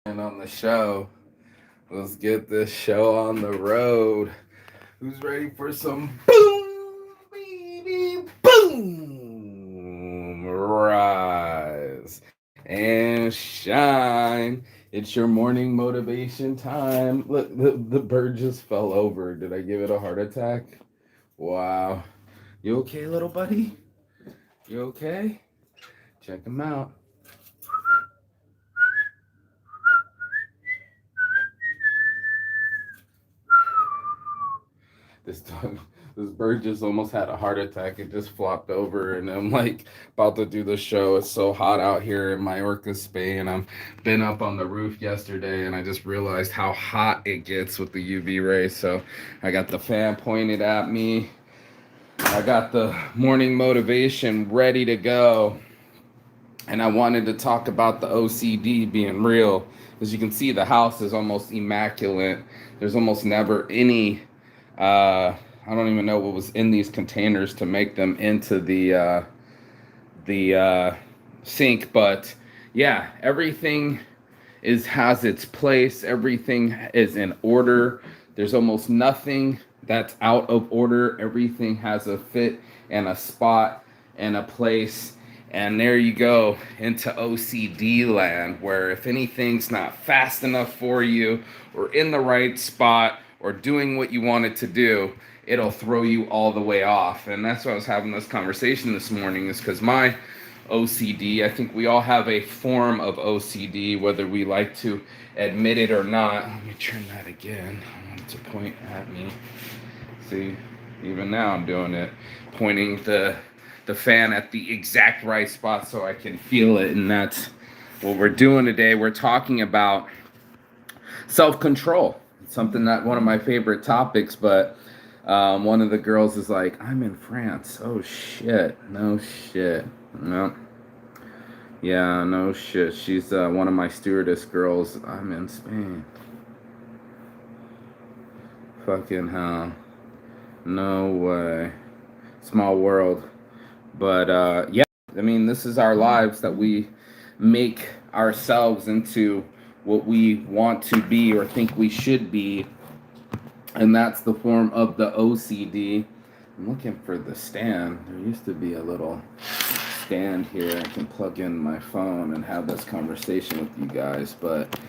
And on the show, let's get this show on the road. Who's ready for some boom, baby, boom, rise and shine? It's your morning motivation time. Look, the bird just fell over. Did I give it a heart attack? Wow. You okay, little buddy? You okay? Check him out. This dog, this bird just almost had a heart attack. It just flopped over, and I'm like about to do the show. It's so hot out here in Majorca, Spain. I'm been up on the roof yesterday, and I just realized how hot it gets with the UV rays. So I got the fan pointed at me. I got the morning motivation ready to go, and I wanted to talk about the OCD being real. As you can see, the house is almost immaculate. There's almost never any I don't even know what was in these containers to make them into the sink, but yeah, everything is has its place. Everything is in order. There's almost nothing that's out of order. Everything has a fit and a spot and a place. And there you go into OCD land, where if anything's not fast enough for you or in the right spot or doing what you want it to do, it'll throw you all the way off. And that's why I was having this conversation this morning, is because my OCD, I think we all have a form of OCD, whether we like to admit it or not. Let me turn that again. I want it to point at me. See, even now I'm doing it, pointing the fan at the exact right spot so I can feel it. And that's what we're doing today. We're talking about self-control. It's something that one of my favorite topics, but one of the girls is like, I'm in France. Oh shit. No shit. No. Yeah, no shit. She's one of my stewardess girls. I'm in Spain. Fucking hell. No way. Small world. But yeah, I mean, this is our lives that we make ourselves into what we want to be or think we should be. And that's the form of the OCD. I'm looking for the stand. There used to be a little stand here. I can plug in my phone and have this conversation with you guys. But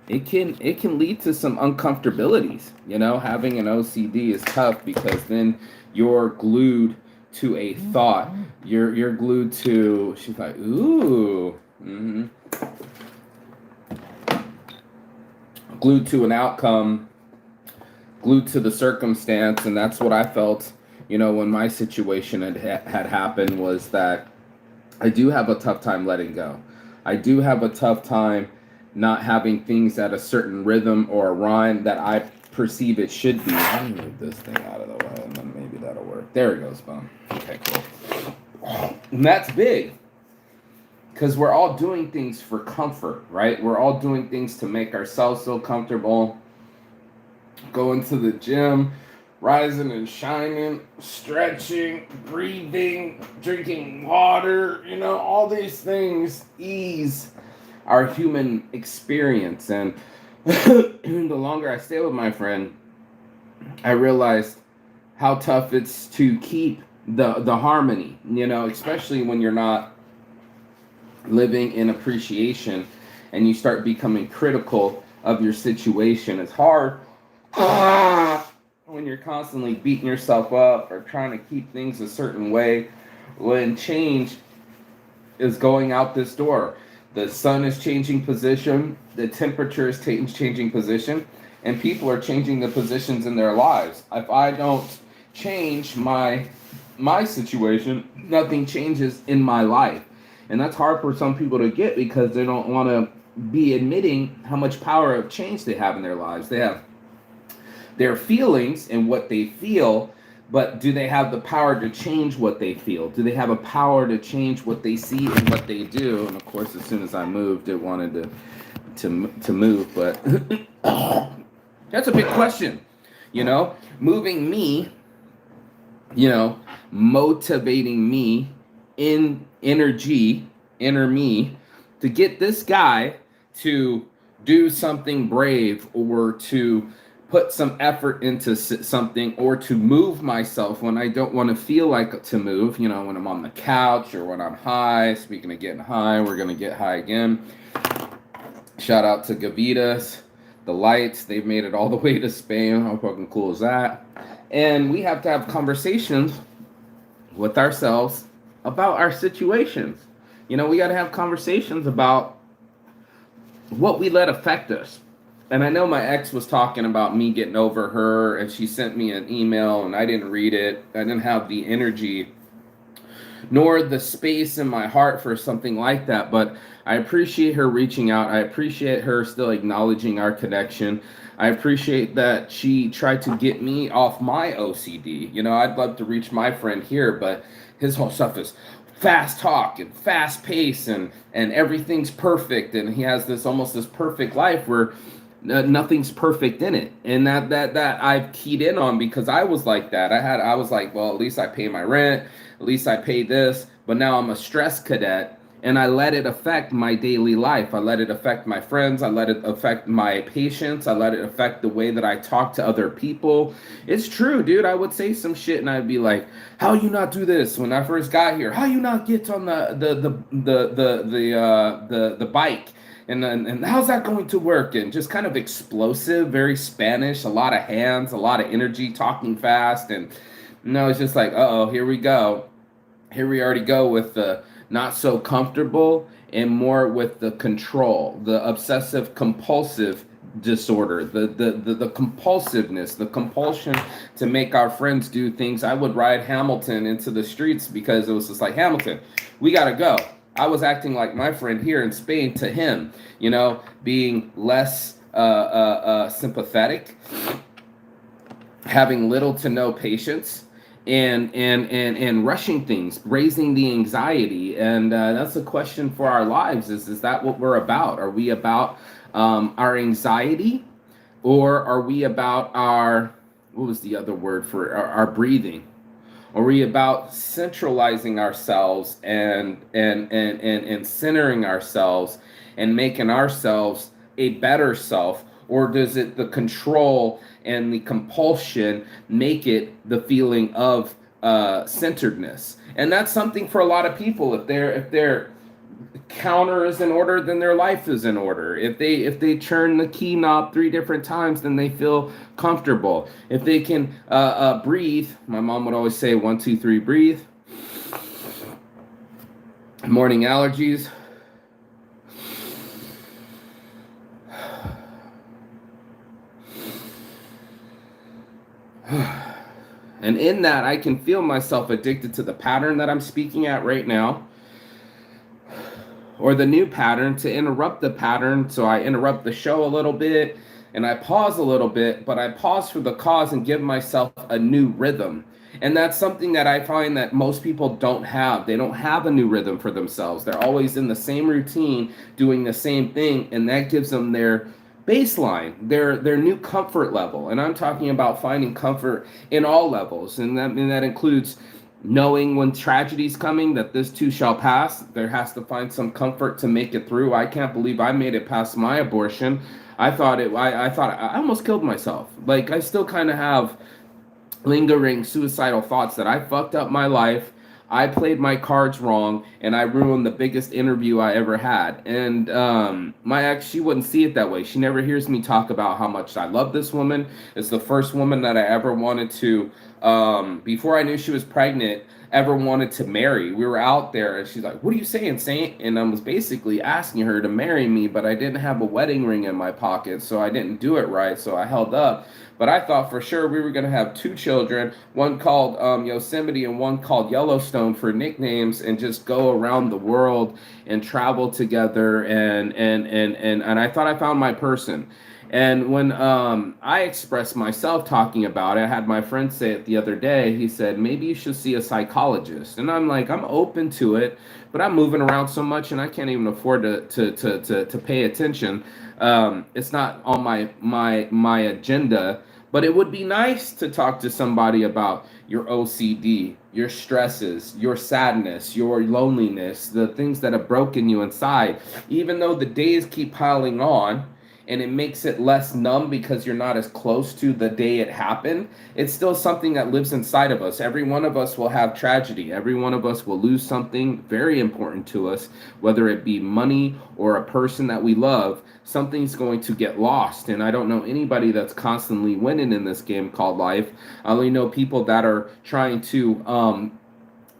it can lead to some uncomfortabilities. You know, having an OCD is tough because then you're glued to a thought. You're glued to. She's like, ooh. Mm-hmm. Glued to an outcome, glued to the circumstance. And that's what I felt, you know, when my situation had happened, was that I do have a tough time letting go. I do have a tough time not having things at a certain rhythm or a rhyme that I perceive it should be. Let me move this thing out of the way, and then maybe that'll work. There it goes, boom. Okay, cool. And that's big, because we're all doing things for comfort, right? We're all doing things to make ourselves feel comfortable. Going to the gym, rising and shining, stretching, breathing, drinking water, you know, all these things ease our human experience. And the longer I stay with my friend, I realized how tough it's to keep the harmony, you know, especially when you're not living in appreciation and you start becoming critical of your situation. It's hard when you're constantly beating yourself up or trying to keep things a certain way, when change is going out this door. The sun is changing position, the temperature is changing position, and people are changing the positions in their lives. If I don't change my situation, nothing changes in my life. And that's hard for some people to get, because they don't want to be admitting how much power of change they have in their lives. They have their feelings and what they feel, but do they have the power to change what they feel? Do they have a power to change what they see and what they do? And of course, as soon as I moved, it wanted to move, but that's a big question. You know, moving me, you know, motivating me in inner me, to get this guy to do something brave, or to put some effort into something, or to move myself when I don't want to feel like to move, when I'm on the couch or when I'm high. Speaking of getting high, we're going to get high again. Shout out to Gavitas, the lights. They've made it all the way to Spain. How fucking cool is that? And we have to have conversations with ourselves about our situations. We got to have conversations about what we let affect us. And I know my ex was talking about me getting over her, and she sent me an email, and I didn't read it. I didn't have the energy nor the space in my heart for something like that. But I appreciate her reaching out. I appreciate her still acknowledging our connection. I appreciate that she tried to get me off my OCD. I'd love to reach my friend here, but his whole stuff is fast talk and fast pace, and everything's perfect, and he has this almost this perfect life where nothing's perfect in it. And that I've keyed in on, because I was like that. I was like, well, at least I pay my rent, at least I pay this. But now I'm a stress cadet, and I let it affect my daily life. I let it affect my friends. I let it affect my patients. I let it affect the way that I talk to other people. It's true, dude. I would say some shit, and I'd be like, "How you not do this when I first got here? How you not get on the bike? And how's that going to work?" And just kind of explosive, very Spanish, a lot of hands, a lot of energy, talking fast. And it's just like, uh-oh, here we go. Here we already go with the not so comfortable, and more with the control, the obsessive compulsive disorder, the compulsiveness, the compulsion to make our friends do things. I would ride Hamilton into the streets because it was just like, Hamilton, we got to go. I was acting like my friend here in Spain to him, being less sympathetic, having little to no patience, and rushing things, raising the anxiety. And that's a question for our lives: is that what we're about? Are we about our anxiety, or are we about our, what was the other word for our breathing? Are we about centralizing ourselves and centering ourselves and making ourselves a better self? Or does it, the control and the compulsion, make it the feeling of centeredness? And that's something for a lot of people. If their counter is in order, then their life is in order. If they turn the key knob 3 different times, then they feel comfortable. If they can breathe, my mom would always say 1, 2, 3, breathe. Morning allergies. And in that, I can feel myself addicted to the pattern that I'm speaking at right now, or the new pattern, to interrupt the pattern. So I interrupt the show a little bit, and I pause a little bit, but I pause for the cause and give myself a new rhythm. And that's something that I find that most people don't have. They don't have a new rhythm for themselves. They're always in the same routine, doing the same thing, and that gives them their baseline, their new comfort level. And I'm talking about finding comfort in all levels, and that includes knowing when tragedy's coming, that this too shall pass. There has to find some comfort to make it through. I can't believe I made it past my abortion. I thought I almost killed myself. Like, I still kind of have lingering suicidal thoughts that I fucked up my life. I played my cards wrong, and I ruined the biggest interview I ever had. And my ex, she wouldn't see it that way. She never hears me talk about how much I love this woman. It's the first woman that I ever wanted to, before I knew she was pregnant, ever wanted to marry. We were out there, and she's like, "What are you saying, Saint?" And I was basically asking her to marry me, but I didn't have a wedding ring in my pocket, so I didn't do it right, so I held up. But I thought for sure we were going to have 2 children, one called Yosemite and one called Yellowstone for nicknames, and just go around the world and travel together. And I thought I found my person. And when I expressed myself talking about it, I had my friend say it the other day. He said, maybe you should see a psychologist. And I'm like, I'm open to it, but I'm moving around so much, and I can't even afford to pay attention. It's not on my agenda, but it would be nice to talk to somebody about your OCD, your stresses, your sadness, your loneliness, the things that have broken you inside, even though the days keep piling on and it makes it less numb because you're not as close to the day it happened, it's still something that lives inside of us. Every one of us will have tragedy. Every one of us will lose something very important to us, whether it be money or a person that we love. Something's going to get lost. And I don't know anybody that's constantly winning in this game called life. I only know people that are trying to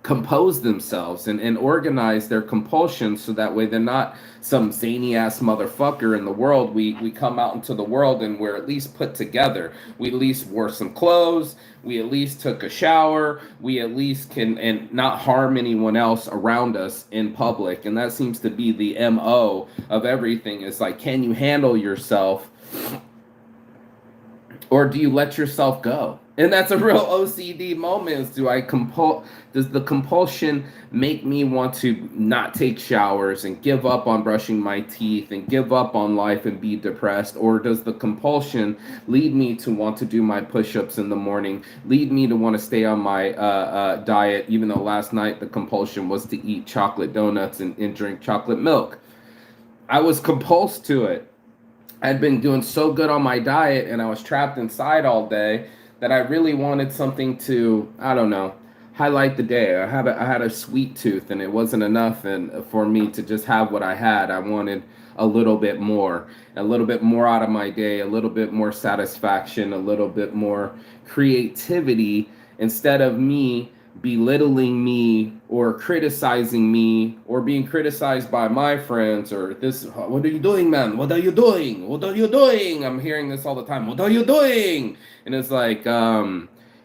compose themselves and organize their compulsions so that way they're not some zany ass motherfucker in the world. We come out into the world and we're at least put together. We at least wore some clothes. We at least took a shower. We at least can and not harm anyone else around us in public. And that seems to be the MO of everything. Is like, can you handle yourself? Or do you let yourself go? And that's a real OCD moment. Is does the compulsion make me want to not take showers and give up on brushing my teeth and give up on life and be depressed? Or does the compulsion lead me to want to do my push-ups in the morning, lead me to want to stay on my diet, even though last night the compulsion was to eat chocolate donuts and drink chocolate milk? I was compulsed to it. I'd been doing so good on my diet and I was trapped inside all day that I really wanted something to, I don't know, highlight the day. I had a sweet tooth and it wasn't enough for me to just have what I had. I wanted a little bit more out of my day, a little bit more satisfaction, a little bit more creativity instead of me belittling me or criticizing me or being criticized by my friends or this. What are you doing, man? What are you doing? What are you doing? I'm hearing this all the time. What are you doing? And it's like,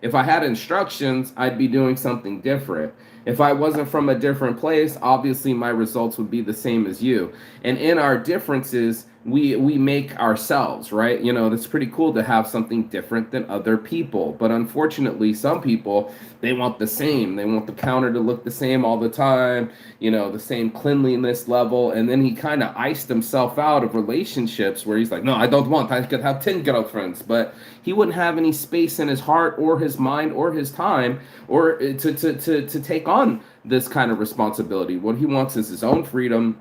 if I had instructions, I'd be doing something different. If I wasn't from a different place, obviously my results would be the same as you. And in our differences, we make ourselves, right? You know, it's pretty cool to have something different than other people. But unfortunately, some people, they want the same. They want the counter to look the same all the time, you know, the same cleanliness level. And then he kind of iced himself out of relationships where he's like, no, I don't want, I could have 10 girlfriends. But he wouldn't have any space in his heart or his mind or his time or to take on this kind of responsibility. What he wants is his own freedom,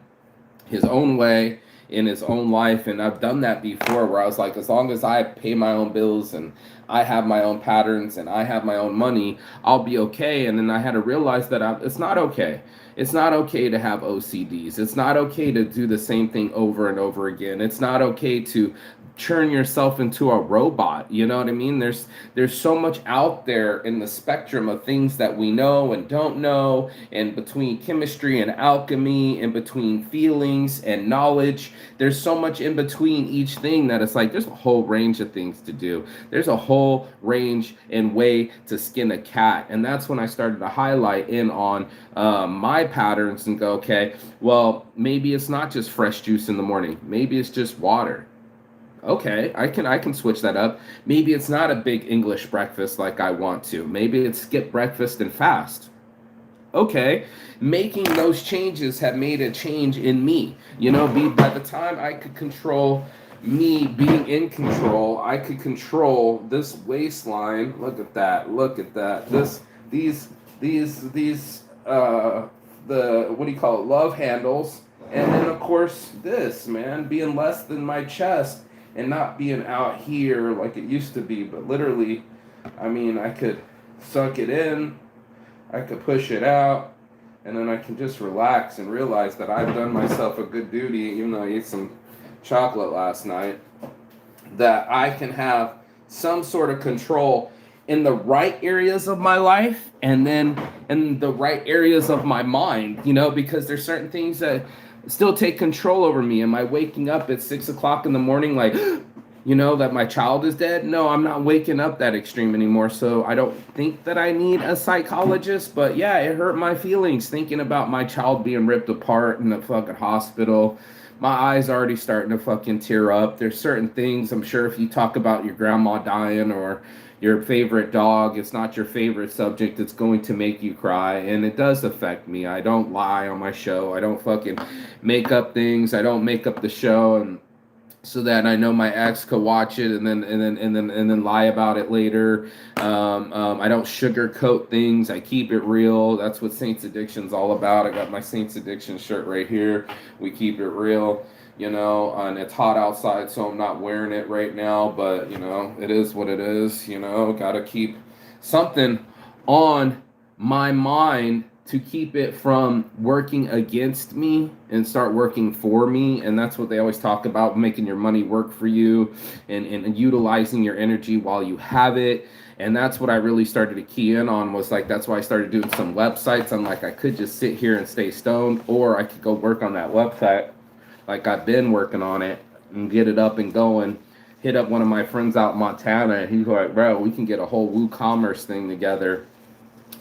his own way, in his own life. And I've done that before where I was like, as long as I pay my own bills and I have my own patterns and I have my own money, I'll be okay. And then I had to realize that it's not okay. It's not okay to have OCDs. It's not okay to do the same thing over and over again. It's not okay to turn yourself into a robot. You know what I mean? There's so much out there in the spectrum of things that we know and don't know, and between chemistry and alchemy, and between feelings and knowledge. There's so much in between each thing that it's like there's a whole range of things to do. There's a whole range and way to skin a cat. And that's when I started to highlight in on my patterns and go, okay, well, maybe it's not just fresh juice in the morning. Maybe it's just water. Okay, I can switch that up. Maybe it's not a big English breakfast like I want to. Maybe it's skip breakfast and fast. Okay, making those changes have made a change in me. You know, by the time I could control me being in control, I could control this waistline. Look at that. Look at that. These the what do you call it? Love handles. And then of course this, man, being less than my chest. And not being out here like it used to be, but literally, I mean, I could suck it in, I could push it out, and then I can just relax and realize that I've done myself a good duty, even though I ate some chocolate last night, that I can have some sort of control in the right areas of my life and then in the right areas of my mind, you know, because there's certain things that still take control over me. Am I waking up at 6 o'clock in the morning like, you know, that my child is dead? No, I'm not waking up that extreme anymore. So I don't think that I need a psychologist. But yeah, it hurt my feelings thinking about my child being ripped apart in the fucking hospital. My eyes already starting to fucking tear up. There's certain things, I'm sure if you talk about your grandma dying or your favorite dog, it's not your favorite subject, it's going to make you cry, and it does affect me. I don't lie on my show. I don't fucking make up things. I don't make up the show, and so that I know my ex could watch it and then lie about it later. I don't sugarcoat things. I keep it real. That's what Saints Addiction's all about. I got my Saints Addiction shirt right here. We keep it real, and it's hot outside, so I'm not wearing it right now. But it is what it is. Gotta keep something on my mind to keep it from working against me and start working for me. And that's what they always talk about, making your money work for you and utilizing your energy while you have it. And that's what I really started to key in on, was like, that's why I started doing some websites. I'm like, I could just sit here and stay stoned, or I could go work on that website like I've been working on it and get it up and going. Hit up one of my friends out in Montana, and he's like, bro, we can get a whole WooCommerce thing together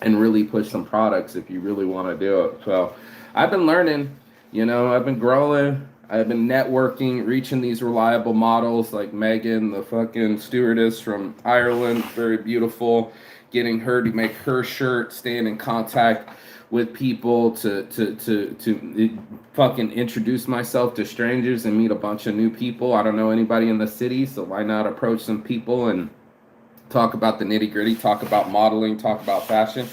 and really push some products if you really want to do it. So I've been learning, I've been growing, I've been networking, reaching these reliable models like Megan, the fucking stewardess from Ireland, very beautiful, getting her to make her shirt, staying in contact with people to fucking introduce myself to strangers and meet a bunch of new people. I don't know anybody in the city, so why not approach some people and talk about the nitty gritty, talk about modeling, talk about fashion,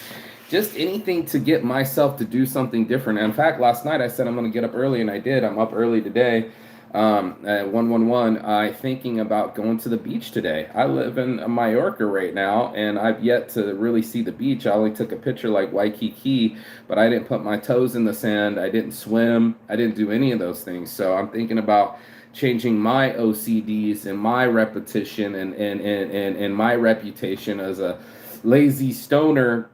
just anything to get myself to do something different. And in fact, last night I said I'm going to get up early, and I did. I'm up early today at 111. I thinking about going to the beach today. I live in Mallorca right now, and I've yet to really see the beach. I only took a picture like Waikiki, but I didn't put my toes in the sand. I didn't swim. I didn't do any of those things. So I'm thinking about changing my OCDs and my repetition and my reputation as a lazy stoner,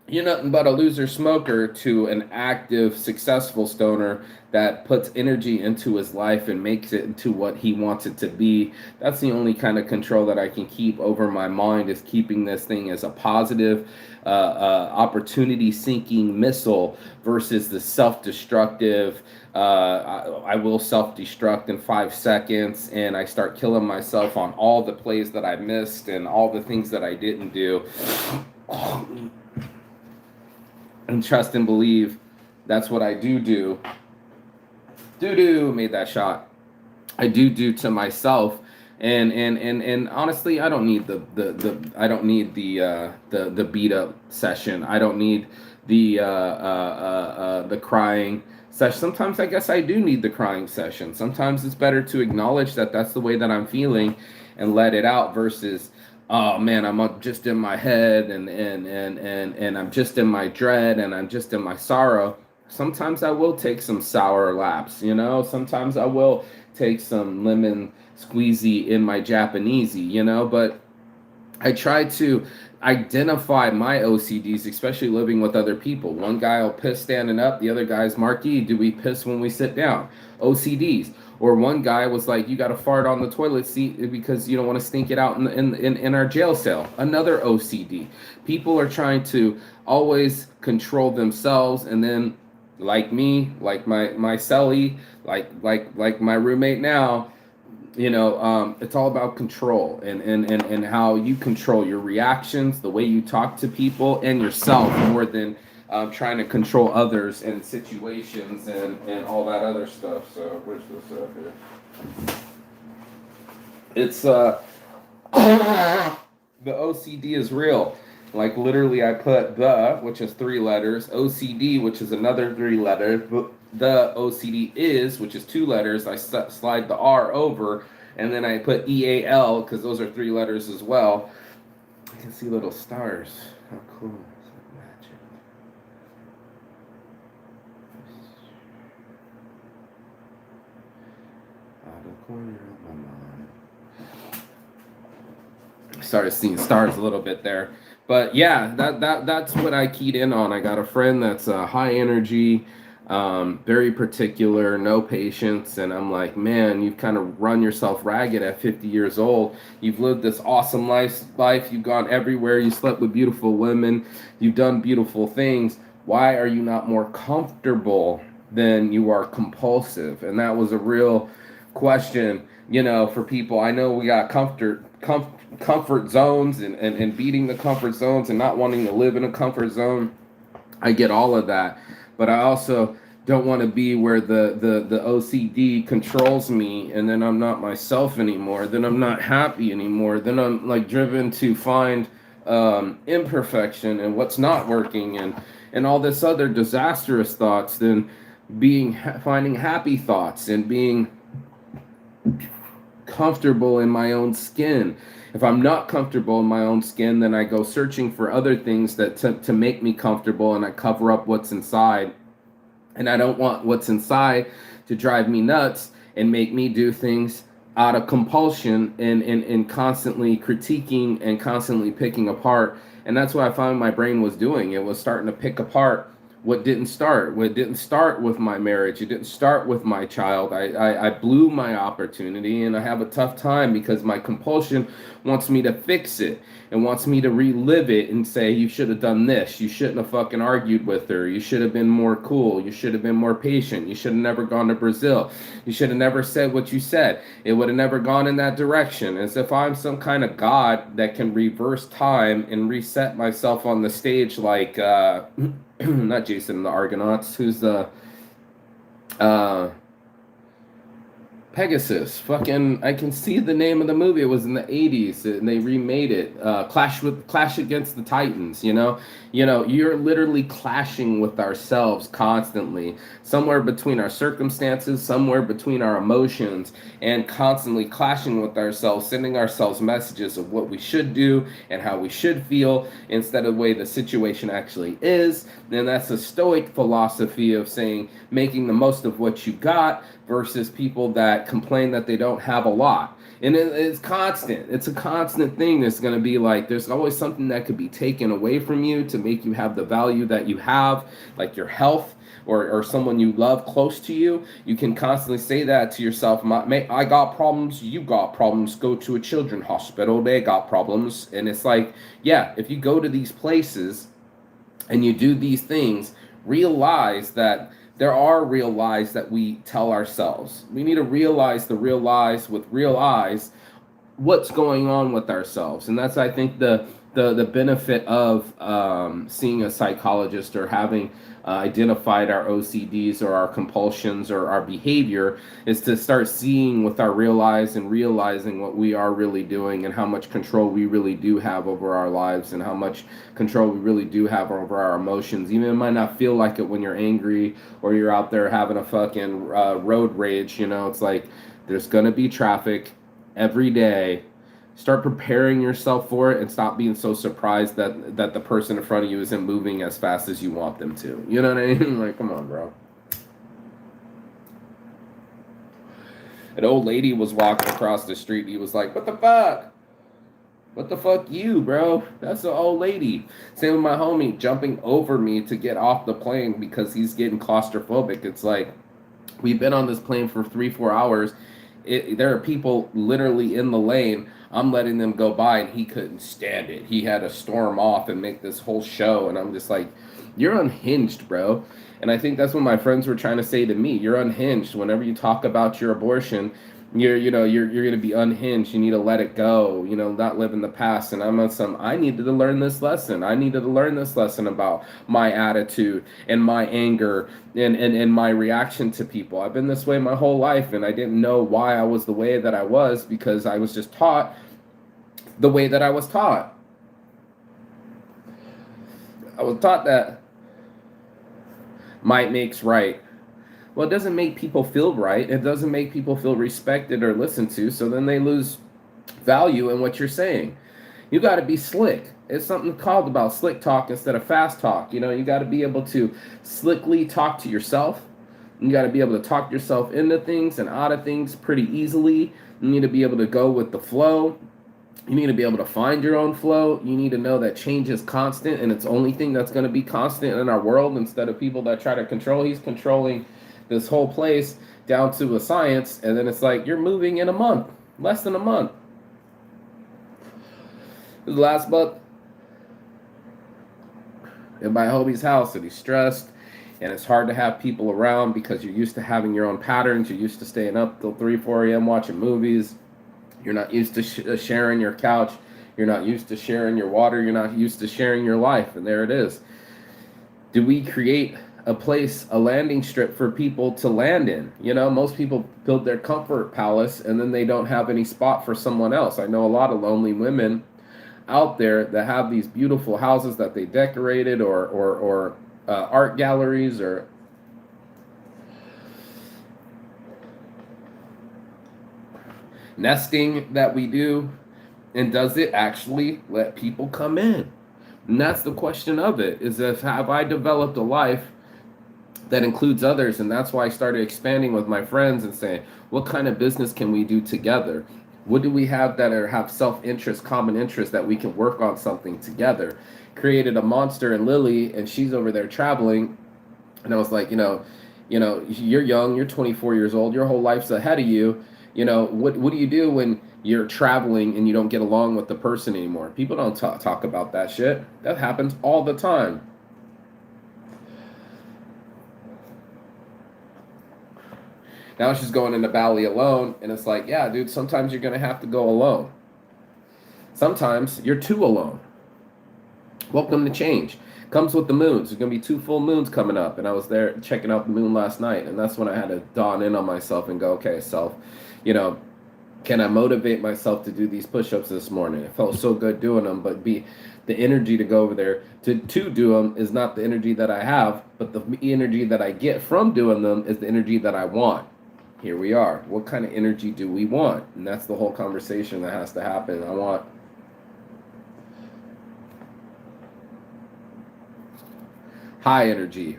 you're nothing but a loser smoker, to an active, successful stoner that puts energy into his life and makes it into what he wants it to be. That's the only kind of control that I can keep over my mind, is keeping this thing as a positive, opportunity-seeking missile versus the self-destructive. I will self-destruct in 5 seconds, and I start killing myself on all the plays that I missed and all the things that I didn't do. And trust and believe that's what I do. Made that shot. I do to myself, and honestly, I don't need the beat up session. I don't need the crying session. Sometimes I guess I do need the crying session. Sometimes it's better to acknowledge that that's the way that I'm feeling and let it out, versus, oh man, I'm just in my head and I'm just in my dread and I'm just in my sorrow. Sometimes I will take some sour laps, Sometimes I will take some lemon squeezy in my Japanesey, but I try to identify my OCDs, especially living with other people. One guy will piss standing up, the other guy's Marky, do we piss when we sit down? OCDs. Or one guy was like, you got to fart on the toilet seat because you don't want to stink it out in our jail cell. Another OCD. People are trying to always control themselves, and then, like me, like my cellie, like my roommate now, it's all about control and how you control your reactions, the way you talk to people and yourself, more than trying to control others and situations and all that other stuff. So where's this up here? It's the OCD is real. Like literally, I put the, which is 3 letters, OCD, which is another 3 letters. The OCD is, which is 2 letters. I slide the R over, and then I put EAL because those are 3 letters as well. I can see little stars. How cool. Corner of my mind. Started seeing stars a little bit there, but yeah, that's what I keyed in on. I got a friend that's high energy, very particular, no patience, and I'm like, man, you've kind of run yourself ragged at 50 years old. You've lived this awesome life. You've gone everywhere. You slept with beautiful women. You've done beautiful things. Why are you not more comfortable than you are compulsive? And that was a real question, for people. I know we got comfort zones and beating the comfort zones and not wanting to live in a comfort zone. I get all of that, but I also don't want to be where the OCD controls me, and then I'm not myself anymore, then I'm not happy anymore, then I'm like driven to find imperfection and what's not working, and all this other disastrous thoughts, then finding happy thoughts and being comfortable in my own skin. If I'm not comfortable in my own skin, then I go searching for other things that to make me comfortable, and I cover up what's inside. And I don't want what's inside to drive me nuts and make me do things out of compulsion, and constantly critiquing and constantly picking apart. And that's what I found my brain was doing. It was starting to pick apart what didn't start. What didn't start with my marriage. It didn't start with my child. I blew my opportunity, and I have a tough time because my compulsion wants me to fix it and wants me to relive it and say, you should have done this. You shouldn't have fucking argued with her. You should have been more cool. You should have been more patient. You should have never gone to Brazil. You should have never said what you said. It would have never gone in that direction. As if I'm some kind of god that can reverse time and reset myself on the stage like not Jason and the Argonauts. Who's the Pegasus? Fucking, I can see the name of the movie. It was in the 80s, and they remade it. Clash Against the Titans. You're literally clashing with ourselves constantly, somewhere between our circumstances, somewhere between our emotions, and constantly clashing with ourselves, sending ourselves messages of what we should do and how we should feel instead of the way the situation actually is. And that's a stoic philosophy of saying, making the most of what you got, versus people that complain that they don't have a lot. And it's constant. It's a constant thing that's going to be like, there's always something that could be taken away from you to make you have the value that you have, like your health, or someone you love close to you. You can constantly say that to yourself. I got problems, you got problems. Go to a children's hospital, they got problems. And it's like, yeah, if you go to these places and you do these things, realize that there are real lies that we tell ourselves. We need to realize the real lies with real eyes, what's going on with ourselves. And that's, I think, the benefit of seeing a psychologist, or having identified our OCDs or our compulsions or our behavior, is to start seeing with our real eyes and realizing what we are really doing and how much control we really do have over our lives and how much control we really do have over our emotions. Even it might not feel like it when you're angry or you're out there having a fucking road rage. It's like, there's gonna be traffic every day. Start preparing yourself for it and stop being so surprised that the person in front of you isn't moving as fast as you want them to. You know what I mean? Like, come on, bro. An old lady was walking across the street. He was like, what the fuck? What the fuck you, bro? That's an old lady. Same with my homie jumping over me to get off the plane because he's getting claustrophobic. It's like, we've been on this plane for 3-4 hours. There are people literally in the lane. I'm letting them go by, and he couldn't stand it. He had to storm off and make this whole show, and I'm just like, you're unhinged, bro. And I think that's what my friends were trying to say to me. You're unhinged. Whenever you talk about your abortion, you're gonna be unhinged. You need to let it go. Not live in the past. And I needed to learn this lesson. I needed to learn this lesson about my attitude and my anger and my reaction to people. I've been this way my whole life, and I didn't know why I was the way that I was, because I was just taught the way that I was taught. I was taught that might makes right. Well, it doesn't make people feel right. It doesn't make people feel respected or listened to. So then they lose value in what you're saying. You got to be slick. It's something called about slick talk instead of fast talk. You got to be able to slickly talk to yourself. You got to be able to talk yourself into things and out of things pretty easily. You need to be able to go with the flow. You need to be able to find your own flow. You need to know that change is constant, and it's the only thing that's going to be constant in our world, instead of people that try to control. He's controlling this whole place down to a science, and then it's like, you're moving in a month, less than a month. It was last month in my homie's house, and he's stressed, and it's hard to have people around because you're used to having your own patterns. You're used to staying up till 3-4 a.m. watching movies. You're not used to sharing your couch. You're not used to sharing your water. You're not used to sharing your life. And there it is. Do we create a place, a landing strip for people to land in. You know, most people build their comfort palace and then they don't have any spot for someone else. I know a lot of lonely women out there that have these beautiful houses that they decorated, or art galleries, or nesting that we do. And does it actually let people come in? And that's the question of it, is if have I developed a life that includes others? And that's why I started expanding with my friends and saying, what kind of business can we do together? What do we have that have self-interest, common interest, that we can work on something together? Created a monster in Lily, and she's over there traveling. And I was like, you're young, you're 24 years old, your whole life's ahead of you. What do you do when you're traveling and you don't get along with the person anymore? People don't talk about that shit. That happens all the time. Now she's going into Bali alone, and it's like, yeah, dude, sometimes you're going to have to go alone. Sometimes you're too alone. Welcome to change. Comes with the moons. There's going to be 2 full moons coming up, and I was there checking out the moon last night, and that's when I had to dawn in on myself and go, okay, self, can I motivate myself to do these push-ups this morning? It felt so good doing them, but the energy to go over there to do them is not the energy that I have, but the energy that I get from doing them is the energy that I want. Here we are. What kind of energy do we want? And that's the whole conversation that has to happen. I want high energy.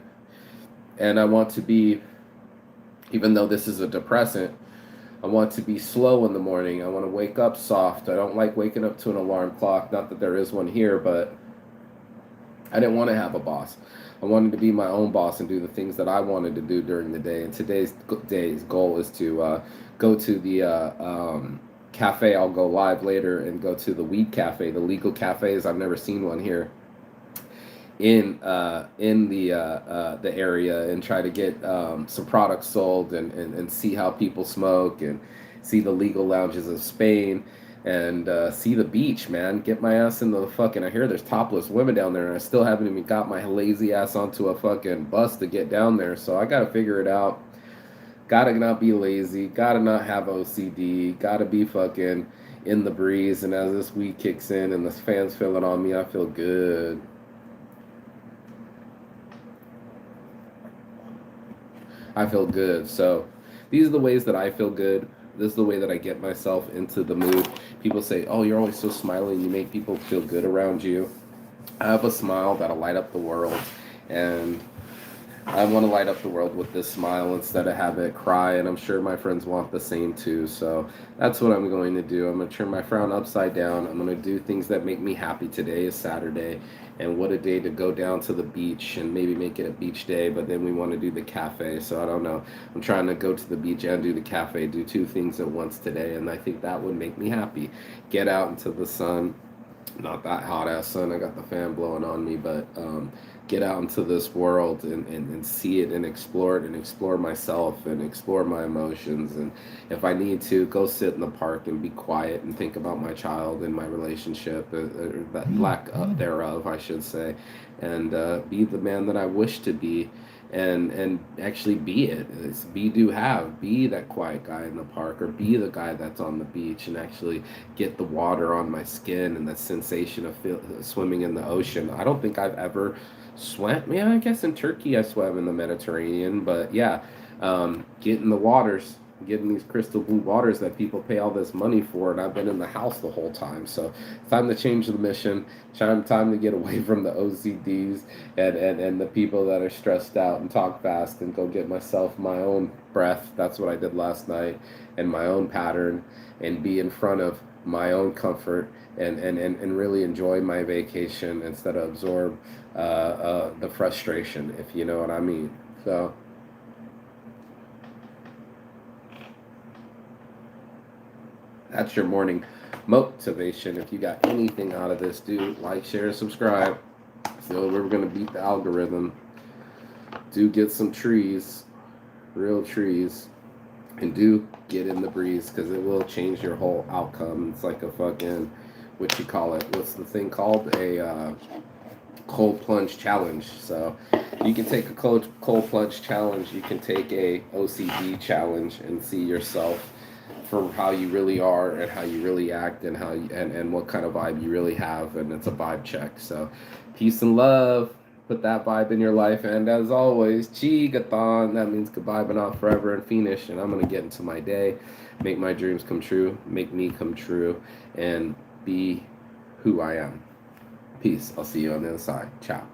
And I want to be, even though this is a depressant, I want to be slow in the morning. I want to wake up soft. I don't like waking up to an alarm clock. Not that there is one here, but I didn't want to have a boss. I wanted to be my own boss and do the things that I wanted to do during the day. And today's goal is to go to the cafe. I'll go live later and go to the weed cafe, the legal cafes. I've never seen one here in the area, and try to get some products sold, and see how people smoke, and see the legal lounges of Spain, and see the beach, man. Get my ass in the fucking, I hear there's topless women down there, and I still haven't even got my lazy ass onto a fucking bus to get down there, so I gotta figure it out. Gotta not be lazy, gotta not have OCD, gotta be fucking in the breeze. And as this weed kicks in and the fans feeling on me, I feel good. I feel good. So these are the ways that I feel good. This is the way that I get myself into the mood. People say, oh, you're always so smiling. You make people feel good around you. I have a smile that'll light up the world. And I want to light up the world with this smile instead of have it cry. And I'm sure my friends want the same too. So that's what I'm going to do. I'm going to turn my frown upside down. I'm going to do things that make me happy. Today is Saturday. And what a day to go down to the beach and maybe make it a beach day. But then we want to do the cafe. So I don't know. I'm trying to go to the beach and do the cafe. Do 2 things at once today. And I think that would make me happy. Get out into the sun. Not that hot ass sun. I got the fan blowing on me. But get out into this world and see it and explore myself and explore my emotions. And if I need to, go sit in the park and be quiet and think about my child and my relationship, or that lack thereof, I should say, and be the man that I wish to be, and actually be it. It's be, do, have. Be that quiet guy in the park, or be the guy that's on the beach, and actually get the water on my skin and the sensation of swimming in the ocean. I don't think I've ever swam. Yeah, I guess in Turkey I swam in the Mediterranean, but yeah, get in the waters, getting these crystal blue waters that people pay all this money for, and I've been in the house the whole time. So it's time to change the mission. Time to get away from the OCDs and the people that are stressed out and talk fast, and go get myself my own breath. That's what I did last night, and my own pattern, and be in front of my own comfort, and really enjoy my vacation instead of absorb the frustration, if you know what I mean. So that's your morning motivation. If you got anything out of this, do like, share, and subscribe. So we're going to beat the algorithm. Do get some trees, real trees, and do get in the breeze, because it will change your whole outcome. It's like a fucking, what you call it? What's the thing called? cold plunge challenge. So you can take a cold plunge challenge. You can take a OCD challenge and see yourself for how you really are and how you really act and how you, and what kind of vibe you really have. And it's a vibe check. So peace and love. Put that vibe in your life. And as always, Chigathon. That means goodbye but not forever and finish. And I'm going to get into my day, make my dreams come true, make me come true, and be who I am. Peace. I'll see you on the other side. Ciao.